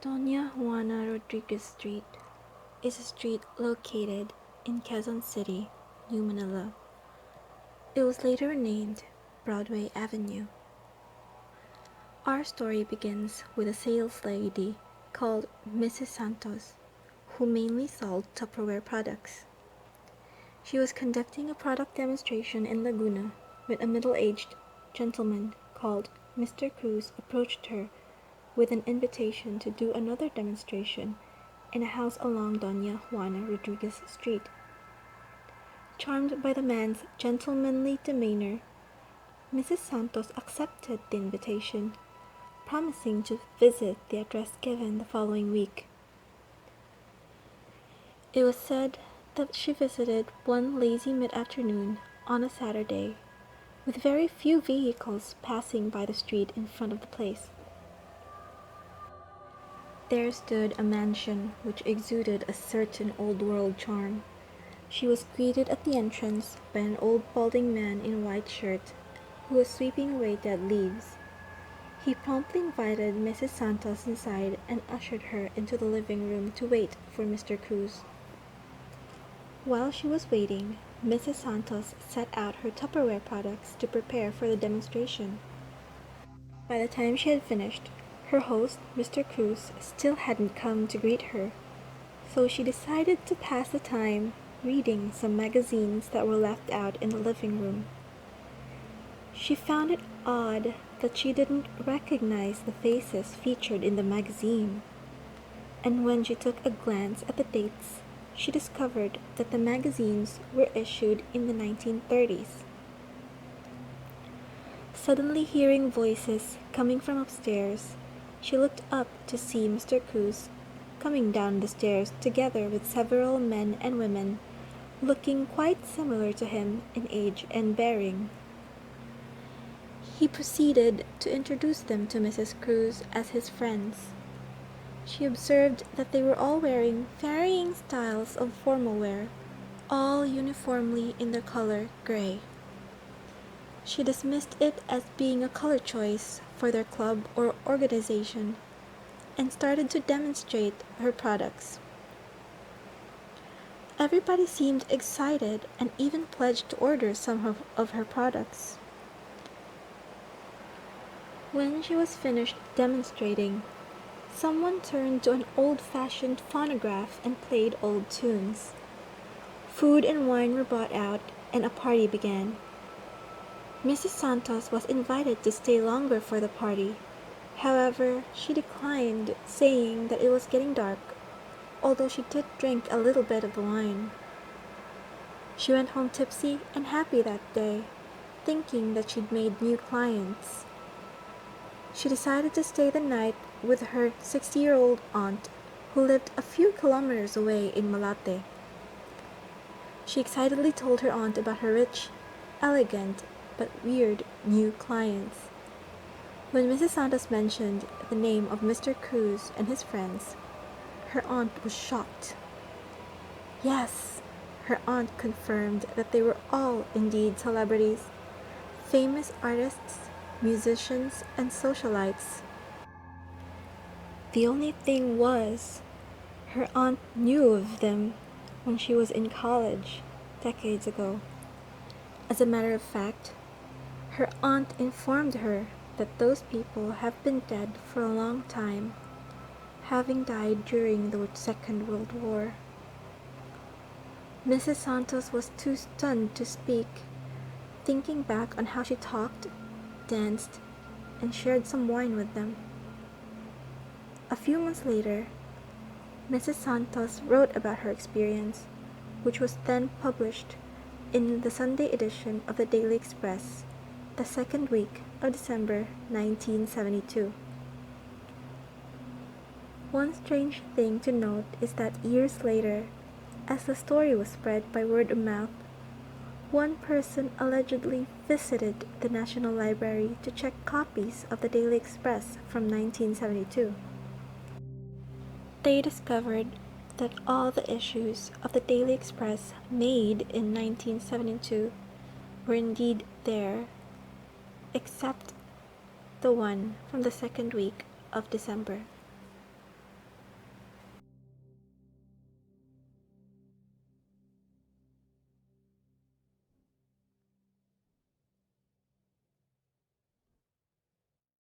Doña Juana Rodriguez Street is a street located in Quezon City, New Manila. It was later renamed Broadway Avenue. Our story begins with a sales lady called Mrs. Santos, who mainly sold Tupperware products. She was conducting a product demonstration in Laguna when a middle-aged gentleman called Mr. Cruz approached her with an invitation to do another demonstration in a house along Doña Juana Rodriguez Street. Charmed by the man's gentlemanly demeanor, Mrs. Santos accepted the invitation, promising to visit the address given the following week. It was said that she visited one lazy mid-afternoon on a Saturday, with very few vehicles passing by the street in front of the place. There stood a mansion which exuded a certain old-world charm. She was greeted at the entrance by an old balding man in a white shirt, who was sweeping away dead leaves. He promptly invited Mrs. Santos inside and ushered her into the living room to wait for Mr. Cruz. While she was waiting, Mrs. Santos set out her Tupperware products to prepare for the demonstration. By the time she had finished, her host, Mr. Cruz, still hadn't come to greet her, so she decided to pass the time reading some magazines that were left out in the living room. She found it odd that she didn't recognize the faces featured in the magazine, and when she took a glance at the dates, she discovered that the magazines were issued in the 1930s. Suddenly hearing voices coming from upstairs, she looked up to see Mr. Cruz coming down the stairs together with several men and women looking quite similar to him in age and bearing. He proceeded to introduce them to Mrs. Cruz as his friends. She observed that they were all wearing varying styles of formal wear, all uniformly in the color gray. She dismissed it as being a color choice for their club or organization and started to demonstrate her products. Everybody seemed excited and even pledged to order some of her products. When she was finished demonstrating, someone turned to an old-fashioned phonograph and played old tunes. Food and wine were brought out and a party began. Mrs. Santos was invited to stay longer for the party. However, she declined, saying that it was getting dark, although she did drink a little bit of the wine. She went home tipsy and happy that day, thinking that she'd made new clients. She decided to stay the night with her 60-year-old aunt, who lived a few kilometers away in Malate. She excitedly told her aunt about her rich, elegant, but weird new clients. When Mrs. Santos mentioned the name of Mr. Cruz and his friends, her aunt was shocked. Yes, her aunt confirmed that they were all indeed celebrities, famous artists, musicians, and socialites. The only thing was, her aunt knew of them when she was in college, decades ago. As a matter of fact, her aunt informed her that those people have been dead for a long time, having died during the Second World War. Mrs. Santos was too stunned to speak, thinking back on how she talked, danced, and shared some wine with them. A few months later, Mrs. Santos wrote about her experience, which was then published in the Sunday edition of the Daily Express, the second week of December 1972. One strange thing to note is that years later, as the story was spread by word of mouth, one person allegedly visited the National Library to check copies of the Daily Express from 1972. They discovered that all the issues of the Daily Express made in 1972 were indeed there, except the one from the second week of December.